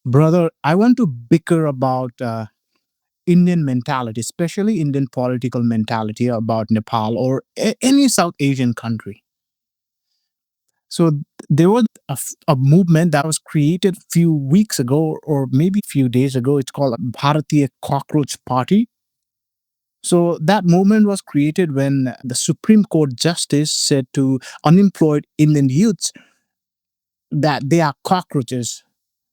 Brother, I want to bicker about Indian mentality, especially Indian political mentality about Nepal or any South Asian country. So there was a movement that was created a few weeks ago or maybe a few days ago. It's called Bharatiya Cockroach Party. So that movement was created when the Supreme Court justice said to unemployed Indian youths that they are cockroaches.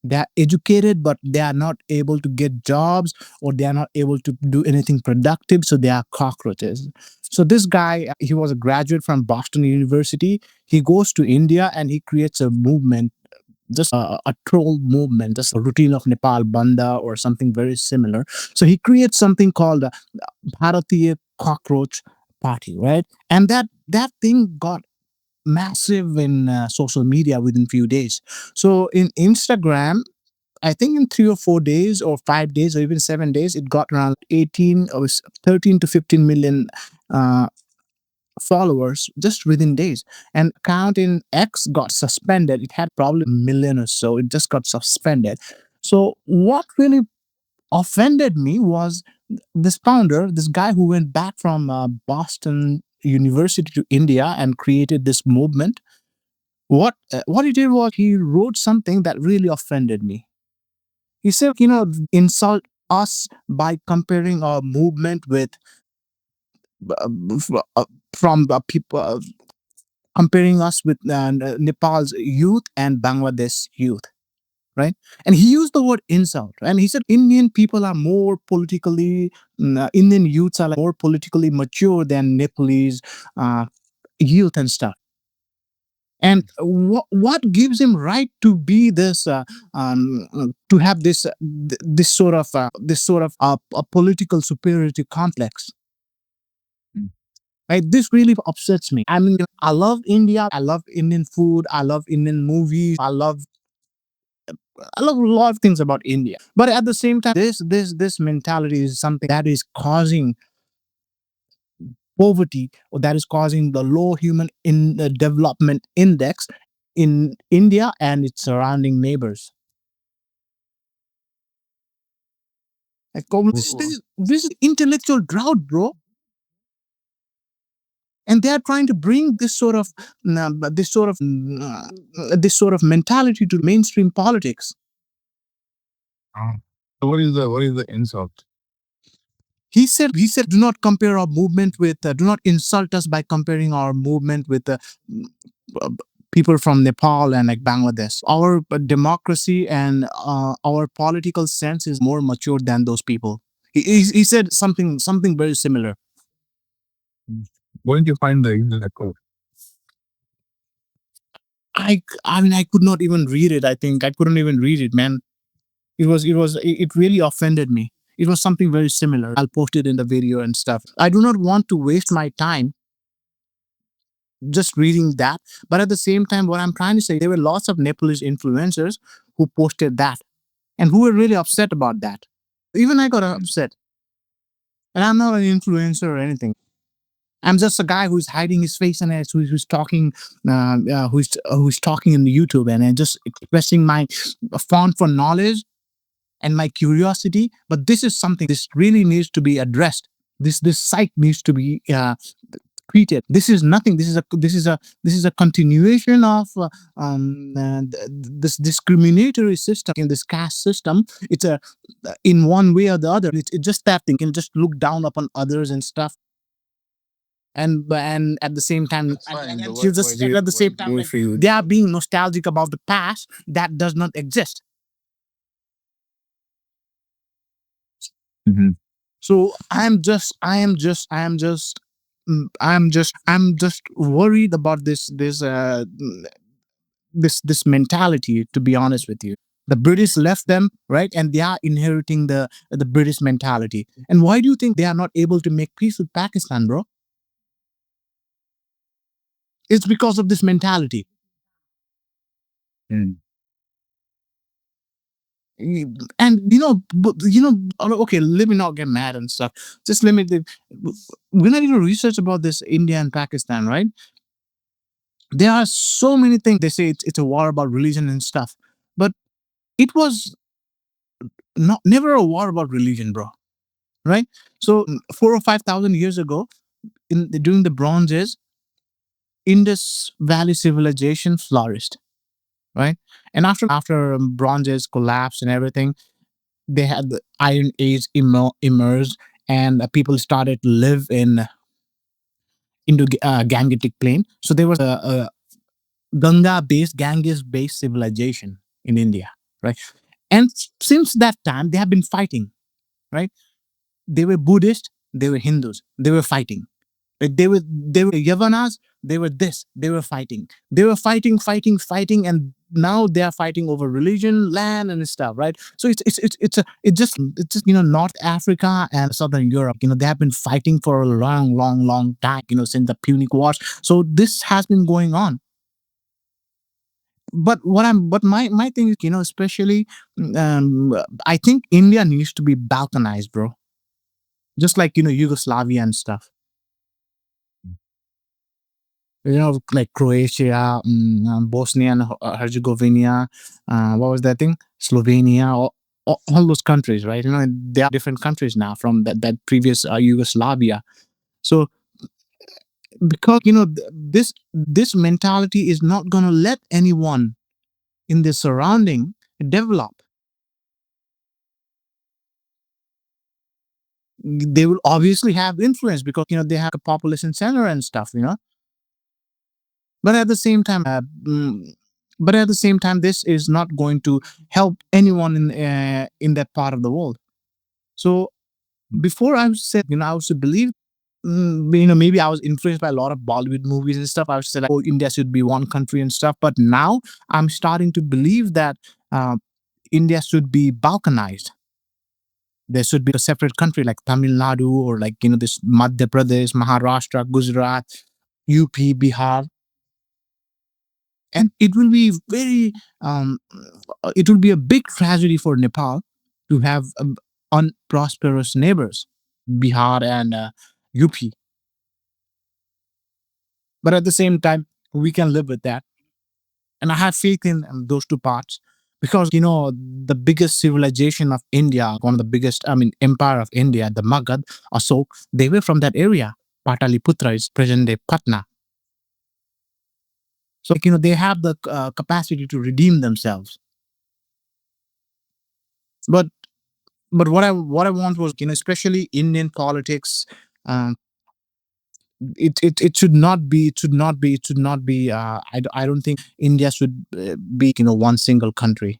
They are educated, but they are not able to get jobs or they are not able to do anything productive. So they are cockroaches. So this guy, he was a graduate from Boston University. He goes to India and he creates a movement, just a troll movement, just a routine of Nepal Banda or something very similar. So he creates something called Bharatiya Cockroach Party, right? And that thing got massive in social media within few days. So in Instagram, I think in 3 or 4 days or 5 days or even 7 days, it got around 18 or 13 to 15 million uh, followers just within days. And account in X got suspended. It had probably a million or so. It just got suspended. So what really offended me was this founder, this guy who went back from Boston University to India and created this movement. What he did was he wrote something that really offended me. He said, insult us by comparing our movement with uh, from people, comparing us with Nepal's youth and Bangladesh youth, right? And he used the word insult, right? And he said Indian people are more politically, Indian youths are like more politically mature than Nepalese uh, youth and stuff. And what gives him right to be this to have this sort of a political superiority complex, right? This really upsets me. I mean, I love India, I love Indian food, I love Indian movies, I love a lot of things about India, but at the same time this mentality is something that is causing poverty or that is causing the low human in the development index in India and its surrounding neighbors. Like, this is intellectual drought, bro. And they are trying to bring this sort of mentality to mainstream politics. Oh. So what is the insult? He said, do not compare our movement with, do not insult us by comparing our movement with uh, people from Nepal and like Bangladesh. Our democracy and our political sense is more mature than those people. He said something very similar. Where did you find the exact quote? I mean I could not even read it. I think I couldn't even read it, man. It really offended me. It was something very similar. I'll post it in the video and stuff. I do not want to waste my time just reading that. But at the same time, what I'm trying to say, there were lots of Nepalese influencers who posted that and who were really upset about that. Even I got upset. And I'm not an influencer or anything. I'm just a guy who's hiding his face and who's talking, who's talking in the YouTube and just expressing my fond for knowledge and my curiosity. But this is something this really needs to be addressed. This site needs to be treated. This is nothing. This is a continuation of this discriminatory system in this caste system. It's a in one way or the other. It's just that thing. You can just look down upon others and stuff. And at the same time, at the same time, like, they are being nostalgic about the past that does not exist. Mhm. So I'm just worried about this mentality. To be honest with you, the British left them right, and they are inheriting the British mentality. And why do you think they are not able to make peace with Pakistan, bro? It's because of this mentality. Mm. And okay, let me not get mad and stuff. Just let me. When I did a research about this India and Pakistan, right? There are so many things. They say it's a war about religion and stuff, but it was not never a war about religion, bro. Right? So 4 or 5 thousand years ago, during the Bronze Age, Indus Valley civilization flourished. Right? And after Bronze Age collapsed and everything, they had the Iron Age emerged, and people started to live in Indo Gangetic Plain. So there was a Ganges-based civilization in India, right? And since that time, they have been fighting, right? They were Buddhist, they were Hindus, they were fighting. Like they were Yavanas, they were this, they were fighting. They were fighting, and now they are fighting over religion, land, and stuff, right? So it's just North Africa and Southern Europe. They have been fighting for a long time. Since the Punic Wars. So this has been going on. But my thing is, especially, I think India needs to be balkanized, bro. Just like Yugoslavia and stuff. Like Croatia, Bosnia and Herzegovina, what was that thing? Slovenia, all those countries, right? They are different countries now from that previous Yugoslavia. So because this mentality is not going to let anyone in the surrounding develop. They will obviously have influence because they have a population center and stuff. But at the same time, this is not going to help anyone in that part of the world. So before I said, I used to believe, maybe I was influenced by a lot of Bollywood movies and stuff. I was say like, oh, India should be one country and stuff. But now I'm starting to believe that India should be balkanized. There should be a separate country like Tamil Nadu, or like this Madhya Pradesh, Maharashtra, Gujarat, UP, Bihar. And it will be it will be a big tragedy for Nepal to have unprosperous neighbors, Bihar and UP. But at the same time, we can live with that. And I have faith in those two parts because, the biggest civilization of India, one of the biggest, empire of India, the Magad, Asok, they were from that area. Pataliputra is present day Patna. So, they have the capacity to redeem themselves. But what I want was, especially Indian politics. Um, it should not be I don't think India should be one single country,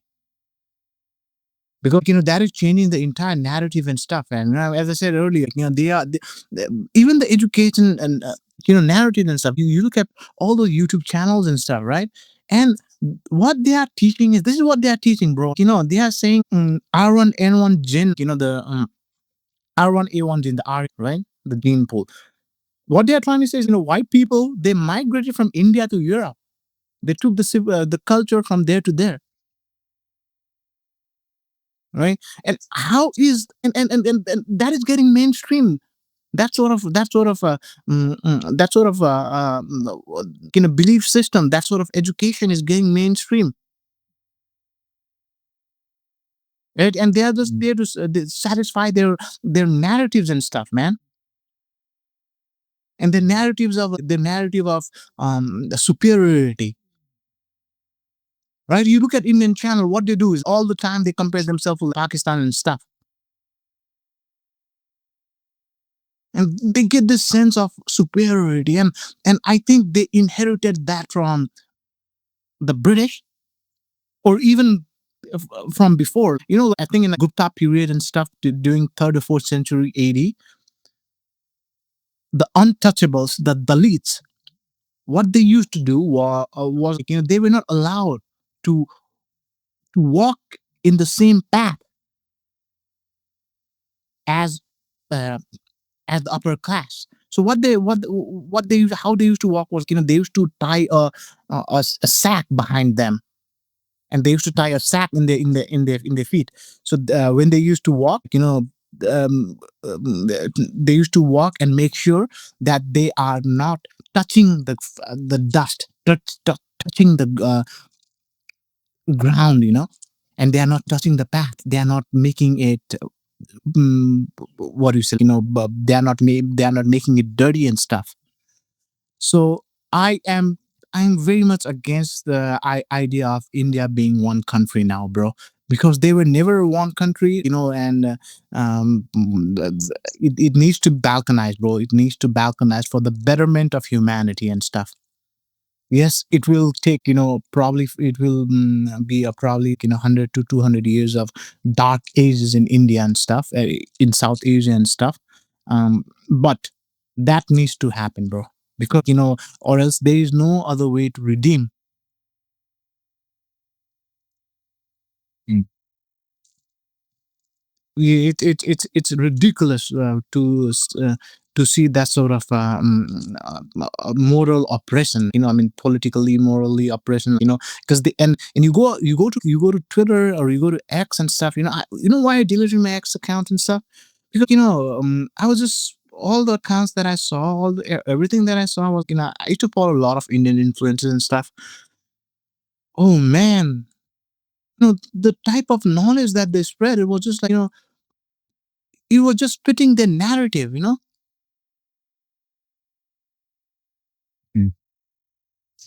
because that is changing the entire narrative and stuff. And as I said earlier, even the education and narrative and stuff. You look at all those YouTube channels and stuff, right? And what they are teaching is, this is what they are teaching, bro. They are saying R1N1 gene, the R1A1 gene, the R, right, the gene pool. What they are trying to say is, white people, they migrated from India to Europe. They took the culture from there to there, right? And how is and that is getting mainstream. That sort of belief system, that sort of education is getting mainstream, right? And they are just there to satisfy their narratives and stuff, man. And the narrative of the superiority. Right? You look at Indian channel, what they do is all the time they compare themselves with Pakistan and stuff. And they get this sense of superiority. And I think they inherited that from the British, or even from before. I think in the Gupta period and stuff, during 3rd or 4th century AD, the untouchables, the Dalits, what they used to do was they were not allowed to walk in the same path as uh, as the upper class. So what they how they used to walk was, they used to tie a sack behind them, and they used to tie a sack in their feet. So when they used to walk, they used to walk and make sure that they are not touching the dust, touching the ground. and they are not touching the path. They are not making it. What do you say? They are not making it dirty and stuff. So I'm very much against the idea of India being one country now, bro, because they were never one country, and it needs to balkanize, bro. It needs to balkanize for the betterment of humanity and stuff. Yes, it will take, probably it will be a probably 100 to 200 years of dark ages in India and stuff, in South Asia and stuff. But that needs to happen, bro, because or else there is no other way to redeem. It's ridiculous to see that sort of moral oppression, I mean politically morally oppression, because the and you go to Twitter or you go to X and stuff, why I deleted my X account and stuff, because I was just all the accounts that I saw, everything that I saw was, I used to follow a lot of Indian influences and stuff. Oh man, the type of knowledge that they spread, it was just like, you were just fitting their narrative,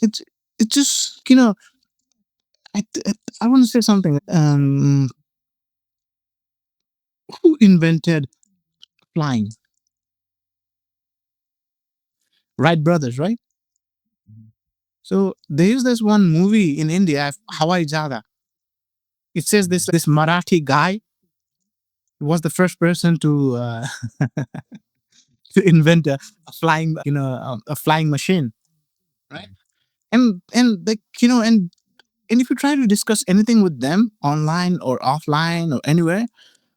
it's it's just, I want to say something. Who invented flying? Wright brothers, right? So there's this one movie in India, Hawaii Jada. It says this Marathi guy was the first person to invent a flying machine, right? And if you try to discuss anything with them online or offline or anywhere,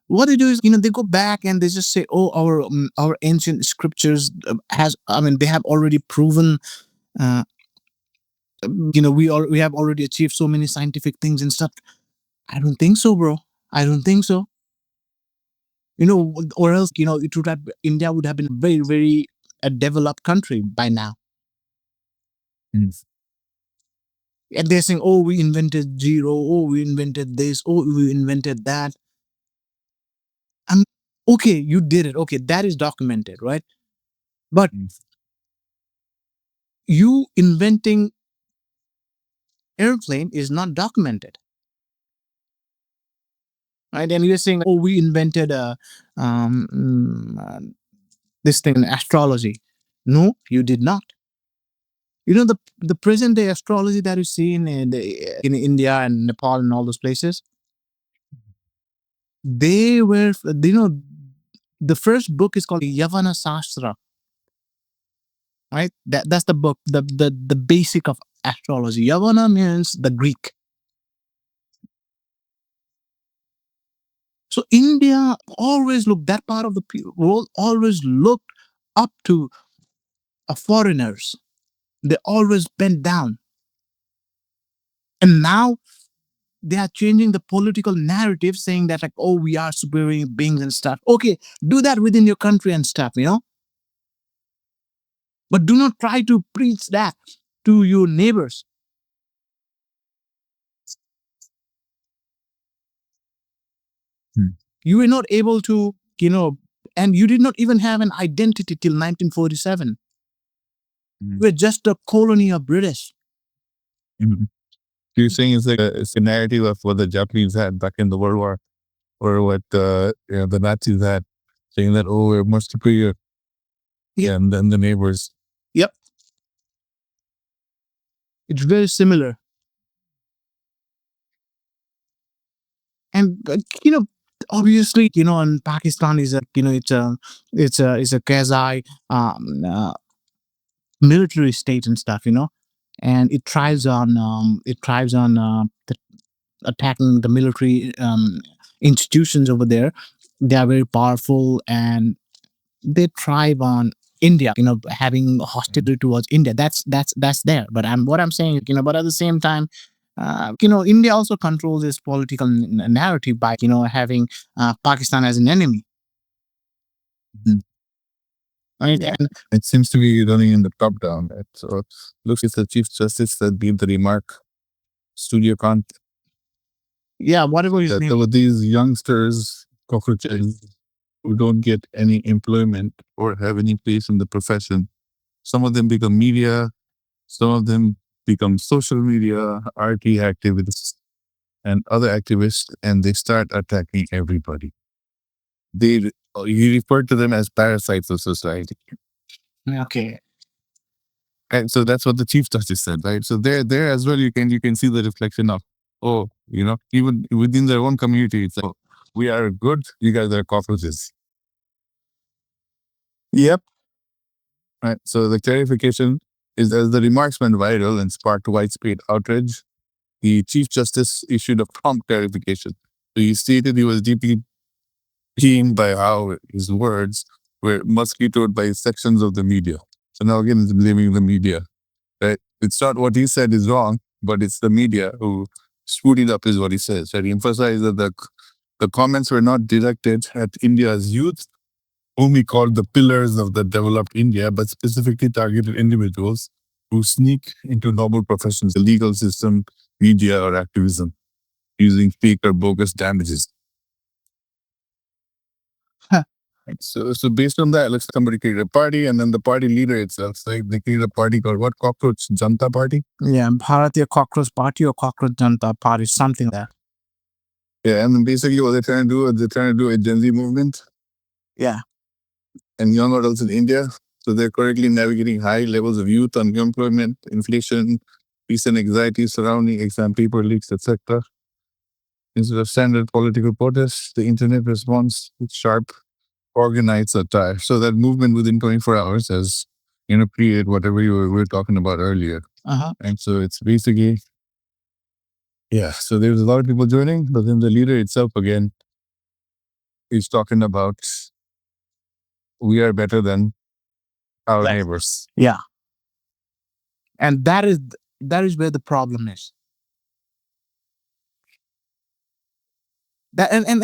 what they do is, they go back and they just say, oh, our ancient scriptures has I mean they have already proven, uh, we have already achieved so many scientific things and stuff. I don't think so, bro. I don't think so. Or else, it would have India would have been a very, very a developed country by now. And they're saying, oh, we invented zero, oh, we invented this, oh, we invented that. Okay, you did it, okay, that is documented, right? But you inventing airplane is not documented, right? And you're saying, oh, we invented this thing in astrology. No, you did not. The present day astrology that you see in India and Nepal and all those places, they were, the first book is called Yavana Sastra, right? That's the book, the basic of astrology. Yavana means the Greek. So India always looked, that part of the world always looked up to foreigners. They always bent down. And now they are changing the political narrative, saying that, like, oh, we are superior beings and stuff. Okay, do that within your country and stuff, but do not try to preach that to your neighbors. You were not able to, and you did not even have an identity till 1947. You were just a colony of British. Yeah. Yep, it's very similar. And obviously, and Pakistan is a, it's a quasi military state and stuff, and it thrives on attacking the military institutions over there. They are very powerful, and they thrive on India, having hostility towards India. That's there. But what I'm saying, but at the same time, India also controls its political narrative by, having Pakistan as an enemy. Right? Yeah. And Yeah, whatever his name. There were these youngsters, cockroaches, who don't get any employment or have any place in the profession. Some of them become media, some of them become social media, RT activists, and other activists, and they start attacking everybody. They You refer to them as parasites of society. Okay. And so that's what the Chief Justice said, right? So there as well, you can see the reflection of, oh, even within their own community, it's like, oh, we are good, you guys are cockroaches. Yep. Right. So the clarification is, as the remarks went viral and sparked widespread outrage, the Chief Justice issued a prompt clarification. So he stated he was deeply pained by how his words were mosquitoed by sections of the media. So now again, it's blaming the media. Right? It's not what he said is wrong, but it's the media who screwed it up, is what he says. And he emphasized that the comments were not directed at India's youth, whom he called the pillars of the developed India, but specifically targeted individuals who sneak into noble professions, the legal system, media, or activism, using fake or bogus damages. Huh. So based on that, let's somebody create a party, and then the party leader itself, like they create a party called what? Cockroach Janta Party. Yeah, Bharatiya Cockroach Party or Cockroach Janta Party, something like that. Yeah, and then basically what they're trying to do is they're trying to do a Gen Z movement Yeah. and young adults in India. So they're currently navigating high levels of youth unemployment, inflation, peace and anxiety surrounding exam paper leaks, etc. Instead of standard political protests, the internet responds with sharp, organized satire. So that movement within 24 hours has, created whatever we were talking about earlier. Uh-huh. And so it's basically, yeah. So there's a lot of people joining, but then the leader itself again is talking about we are better than our Right. neighbors. Yeah. And that is where the problem is. That and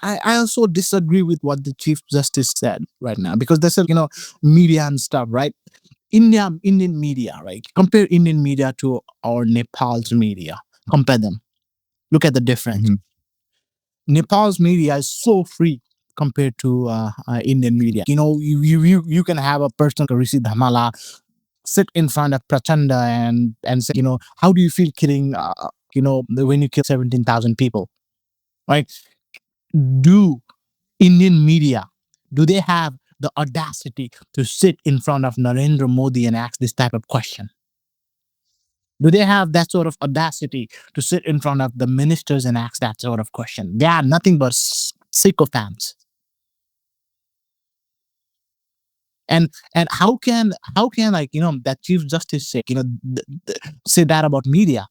I also disagree with what the Chief Justice said right now, because they said, media and stuff, right? Indian media, right? Compare Indian media to our Nepal's media. Compare them. Look at the difference. Mhm. Nepal's media is so free compared to Indian media. You can have a person, Rishi Dhamala, sit in front of Prachanda and say, how do you feel killing, when you kill 17,000 people, right? Do Indian media, do they have the audacity to sit in front of Narendra Modi and ask this type of question? Do they have that sort of audacity to sit in front of the ministers and ask that sort of question? They are nothing but sycophants. And how can that Chief Justice say say that about media?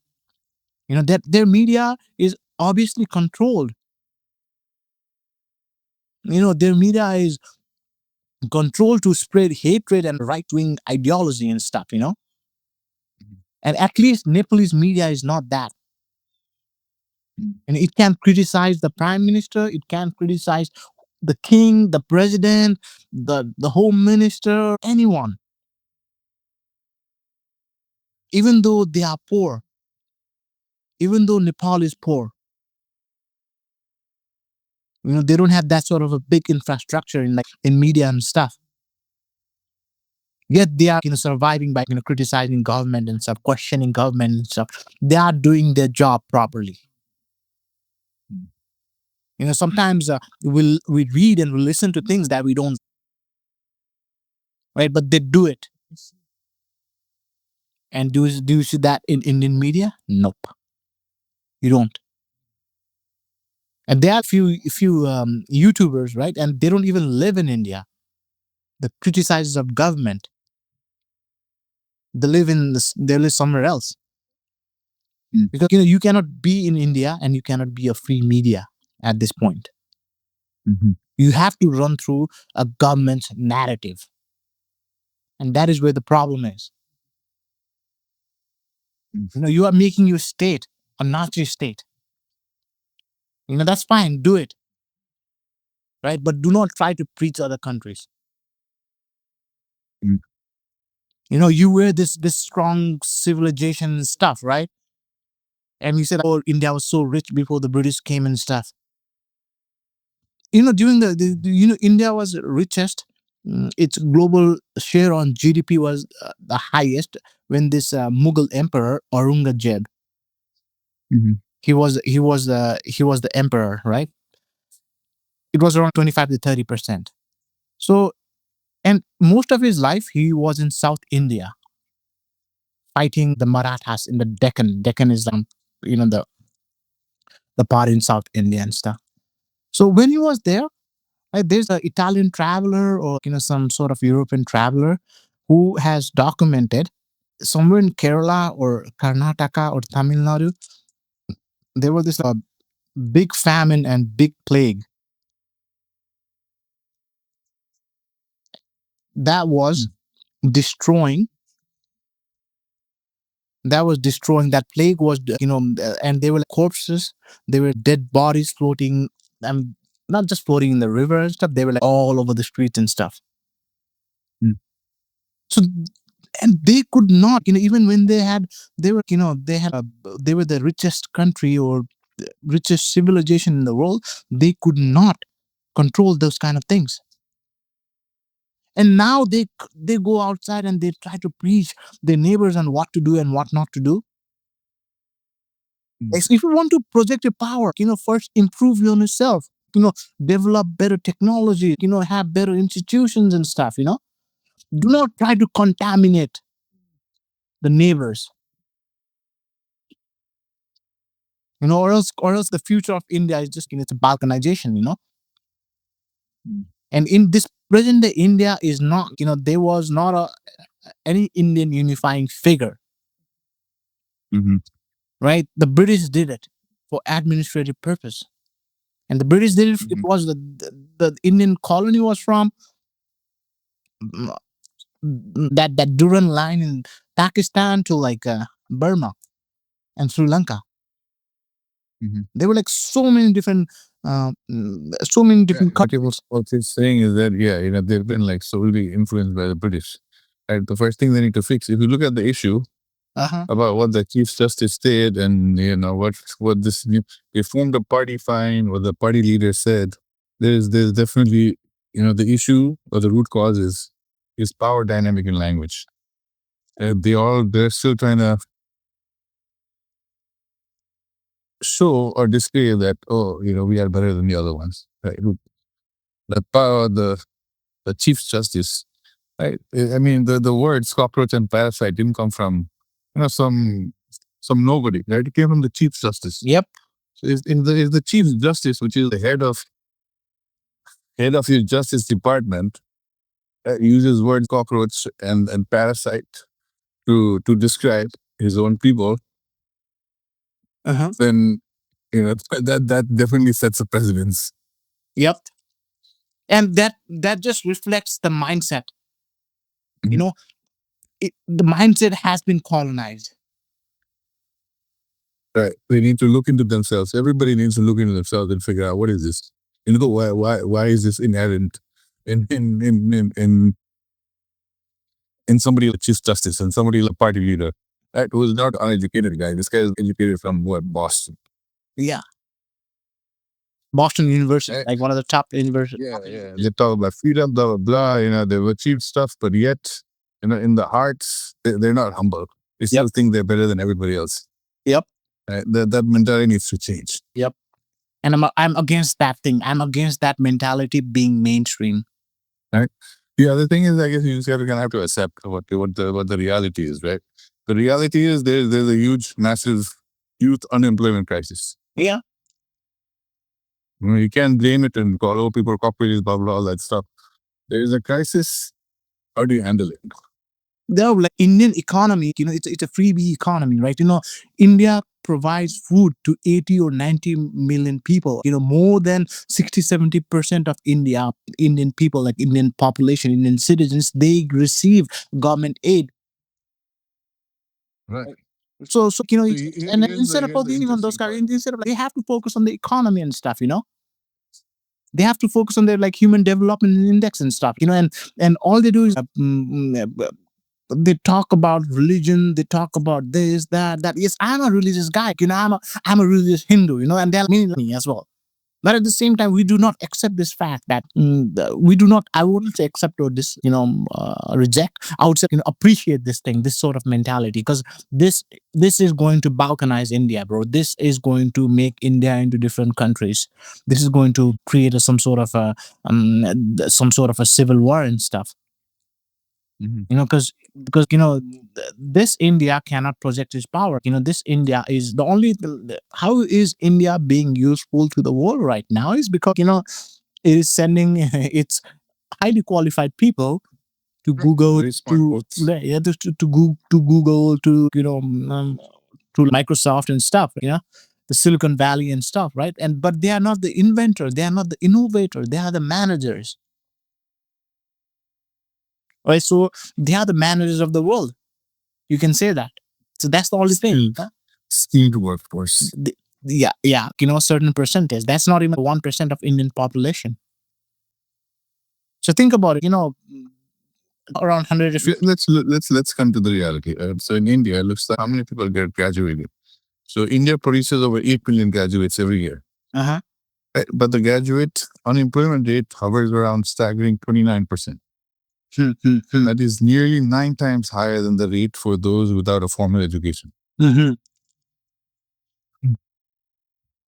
That their media is obviously controlled. Their media is controlled to spread hatred and right wing ideology and stuff. And at least Nepalese media is not that. And it can criticize the prime minister, it can criticize the king, the president, the home minister, anyone, even though they are poor, even though Nepal is poor. They don't have that sort of a big infrastructure in media and stuff. Yet they are surviving by criticizing government and stuff, questioning government and stuff. They are doing their job properly. Sometimes we read and we listen to things that we don't, right, but they do it. And do you see that in Indian media? Nope, you don't. And there are few YouTubers, right, and they don't even live in India. The criticizers of government, they live somewhere else. Because you cannot be in India and you cannot be a free media at this point. Mhm. You have to run through a government narrative, and that is where the problem is. You are making your state a Nazi state. That's fine, do it, right? But do not try to preach other countries. Mm. You wear this strong civilization stuff, right? And he said, "Oh, India was so rich before the British came and stuff." During India was richest. Its global share on GDP was the highest when this Mughal emperor Aurangzeb. Mhm. He was the emperor, right? It was around 25 to 30%. So, and most of his life he was in South India fighting the Marathas in the Deccan. Deccan is the part in South India and stuff. So when he was there, right, there's an Italian traveler or some sort of European traveler who has documented somewhere in Kerala or Karnataka or Tamil Nadu, there was this big famine and big plague that was destroying. That plague was, and they were like corpses. They were dead bodies floating, and not just floating in the river and stuff. They were like all over the streets and stuff. Mm. So, and they could not, even when they were the richest country or the richest civilization in the world, they could not control those kind of things. And now they go outside and they try to preach their neighbors on what to do and what not to do. If you want to project your power, first improve on yourself, develop better technology, have better institutions and stuff. Do not try to contaminate the neighbors, or else the future of India is just, it's a balkanization. And in this present day, India is not, there was not any Indian unifying figure, Mhm. right? The British did it for administrative purpose. And the British did it, it Mhm. was the Indian colony was from mm, that Duran line in Pakistan to like Burma and Sri Lanka. Mhm. There were like so many different, so many different What what he's saying is that, yeah, they've been like solely influenced by the British. Right? The first thing they need to fix, if you look at the issue uh-huh. about what the Chief Justice did, and what this new, they formed a party fine, what the party leader said, there's definitely, the issue or the root cause is power dynamic in language. They're still trying to show or display that, oh, we are better than the other ones. Right? The power, the Chief Justice, right? I mean, the words cockroach and parasite didn't come from, some nobody, right? It came from the Chief Justice. Yep. So if the Chief Justice, which is the head of your Justice Department, uses word cockroach and parasite to describe his own people, Uh-huh. then that definitely sets a precedence. Yep. And that just reflects the mindset. You Mhm. know, the mindset has been colonized. Right. They need to look into themselves. Everybody needs to look into themselves and figure out what is this. Why is this inherent in somebody like Chief Justice and somebody like party leader, right? Who is not uneducated guy. This guy is educated from what, Boston. Yeah. Boston University, Right? like one of the top universities. Yeah. They talk about freedom, blah blah blah. They've achieved stuff, but yet, in the hearts, they're not humble. They still Yep. think they're better than everybody else. Yep. Right? That mentality needs to change. Yep. And I'm against that thing. I'm against that mentality being mainstream. Right. The other thing is, I guess you just gonna have to accept what the reality is, right? The reality is there's a huge, massive youth unemployment crisis. Yeah. You can't blame it and call, oh, people cockroaches, blah blah, all that stuff. There is a crisis. How do you handle it? Though, like Indian economy, it's a freebie economy, right? India provides food to 80 or 90 million people. More than 60-70% of Indian people, like Indian population, Indian citizens, they receive government aid. Right. So And then here's the instead of here's the focusing on those interesting guys, part. instead of like, they have to focus on the economy and stuff. They have to focus on their like human development index and stuff. And all they do is They talk about religion, they talk about this, that. Yes, I'm a religious guy, I'm a religious Hindu, and they'll mean me as well. But at the same time, we do not accept this fact that we do not, I wouldn't say accept or reject. I would say, appreciate this thing, this sort of mentality, because this is going to balkanize India, bro. This is going to make India into different countries. This is going to create um, some sort of a civil war and stuff. Mhm. Because this India cannot project its power. This India is the only. How is India being useful to the world right now? Is because it is sending its highly qualified people to Google, Very smart quotes. to Google, to Microsoft and stuff. The Silicon Valley and stuff, right? And but they are not the inventor. They are not the innovator. They are the managers, right? So they are the managers of the world. You can say that. So that's the only thing. Skilled, skilled workforce. Yeah, yeah. A certain percentage. That's not even 1% of Indian population. So think about it. Around 100. Let's come to the reality. So in India, it looks like how many people get graduated. So India produces over 8 million graduates every year. Uh-huh. Right? But the graduate unemployment rate hovers around staggering 29%. That is nearly 9 times higher than the rate for those without a formal education. Mhm.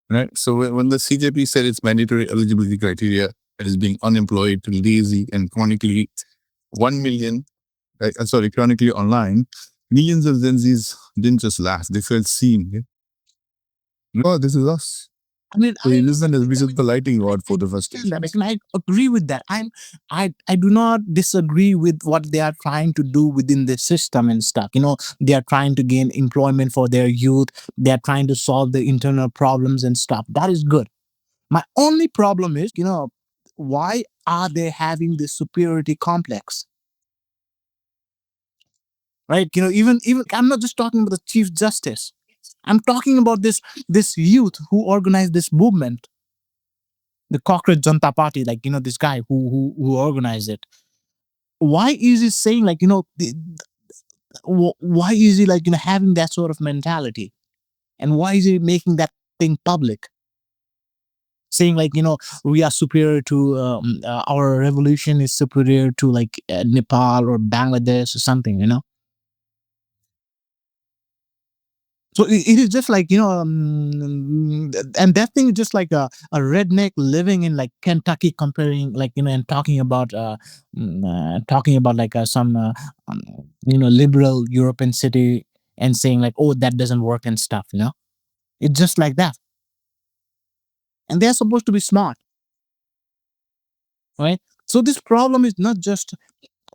Right? So when the CJP said its mandatory eligibility criteria is being unemployed, lazy, and chronically 1 million, chronically online, millions of Gen Zs didn't just laugh, they felt seen. Yeah? Oh, this is us. I mean, So I he understand listened as that. visit the lighting rod I for the understand that. frustrations. And I agree with that. I do not disagree with what they are trying to do within the system and stuff. They are trying to gain employment for their youth. They are trying to solve the internal problems and stuff. That is good. My only problem is, why are they having this superiority complex? Right? Even I'm not just talking about the Chief Justice. I'm talking about this youth who organized this movement, the Cockroach Janta Party, like this guy who organized it. Why is he saying like why is he like having that sort of mentality, and why is he making that thing public? Saying like we are superior to our revolution is superior to like Nepal or Bangladesh or something. So it is just like and that thing is just like a redneck living in like Kentucky, comparing like and talking about like um, liberal European city, and saying like, oh, that doesn't work and stuff. It's just like that, and they're supposed to be smart, right? So this problem is not just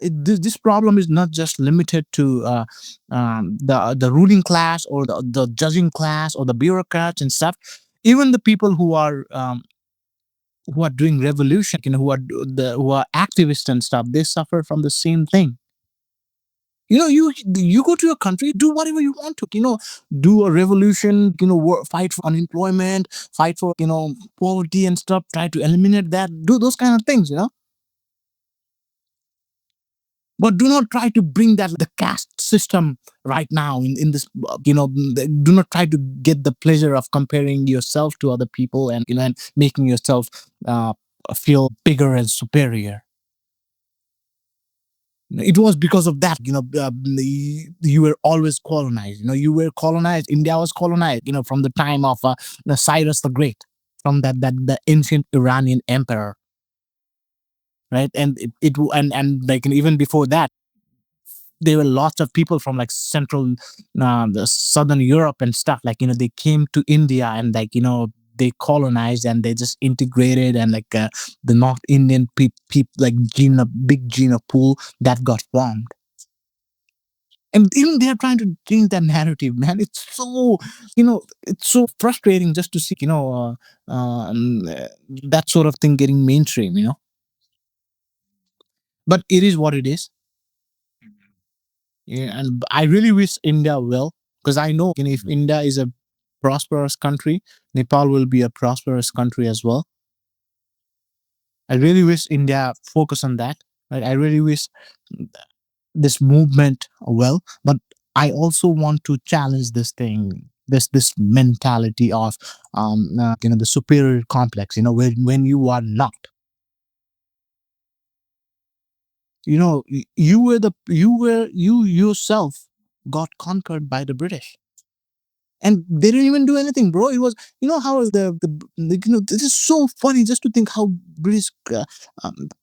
this problem is not just limited to the ruling class or the judging class or the bureaucrats and stuff. Even the people who are doing revolution, who are activists and stuff, they suffer from the same thing. You go to a country, do whatever you want to, do a revolution, fight for unemployment, fight for poverty and stuff, try to eliminate that, do those kind of things, but do not try to bring that the caste system right now in this do not try to get the pleasure of comparing yourself to other people, and and making yourself feel bigger and superior. It was because of that, you were always colonized. You were colonized. India was colonized, from the time of the Cyrus the Great, from that the ancient Iranian emperor, right? And and like even before that, there were lots of people from like central, the southern Europe and stuff. Like they came to India, and like they colonized, and they just integrated, and like the North Indian people, like big gene pool that got formed. And even they are trying to change that narrative, man. It's so frustrating just to see that sort of thing getting mainstream. But it is what it is. Yeah, and I really wish India well, because I know if India is a prosperous country, Nepal will be a prosperous country as well. I really wish India focus on that. Right? I really wish this movement well, but I also want to challenge this thing, this mentality of the superior complex. When you are not, you yourself got conquered by the British, and they didn't even do anything, bro. It was, how this is so funny just to think how British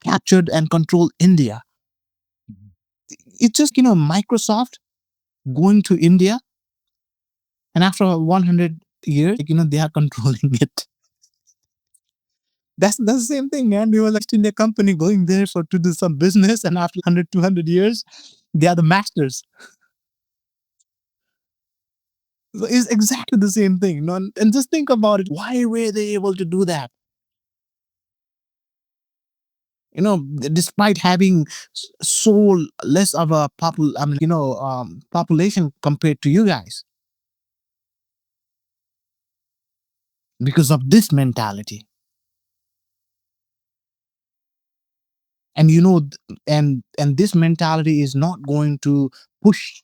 captured and controlled India. It's just, Microsoft going to India, and after 100 years, they are controlling it. That's the same thing, man. We were like in a company going there for to do some business, and after 100, 200 years, they are the masters. So it's exactly the same thing. And just think about it. Why were they able to do that? Despite having so less of a population compared to you guys, because of this mentality. And and this mentality is not going to push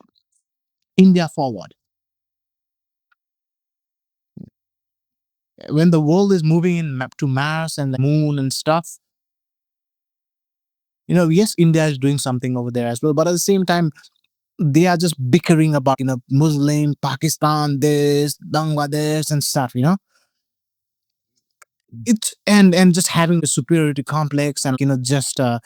India forward. When the world is moving to Mars and the moon and stuff, yes, India is doing something over there as well, but at the same time, they are just bickering about Muslim, Pakistan, this, Bangladesh, and stuff. It's and just having the superiority complex, and just uh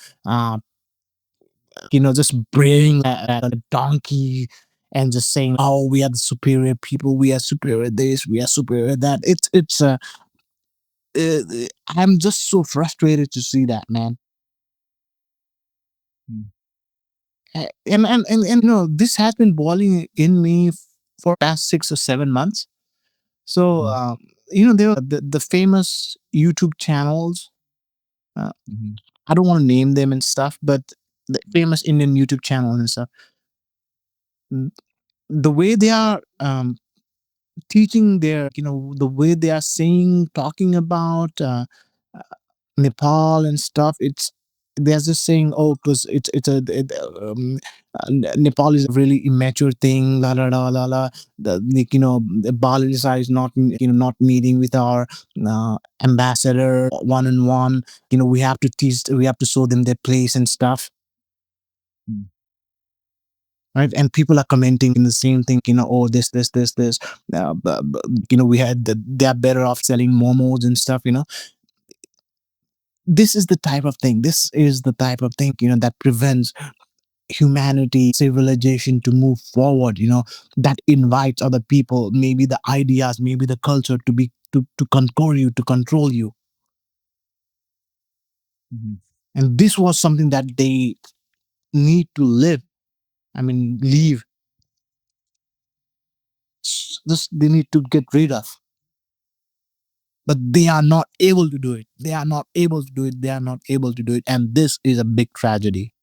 just braying at a donkey, and just saying, oh, we are the superior people, we are superior this, we are superior that. Uh, I'm just so frustrated to see that, man. And this has been boiling in me for past 6 or 7 months. So there are the famous YouTube channels. I don't want to name them and stuff, but the famous Indian YouTube channel and stuff. mm, the way they are teaching their, the way they are saying, talking about uh, Nepal and stuff. They're just saying, oh, because Nepal is a really immature thing, la la la la la. The Balkanization is not meeting with our ambassador one on one. We have to teach, we have to show them their place and stuff. Right, and people are commenting in the same thing, oh, this, we had they're better off selling momos and stuff. This is the type of thing, that prevents humanity, civilization to move forward, that invites other people, maybe the ideas, maybe the culture, to conquer you, to control you. And this was something that they need to live, leave. This they need to get rid of, but they are not able to do it. They are not able to do it. They are not able to do it, and this is a big tragedy.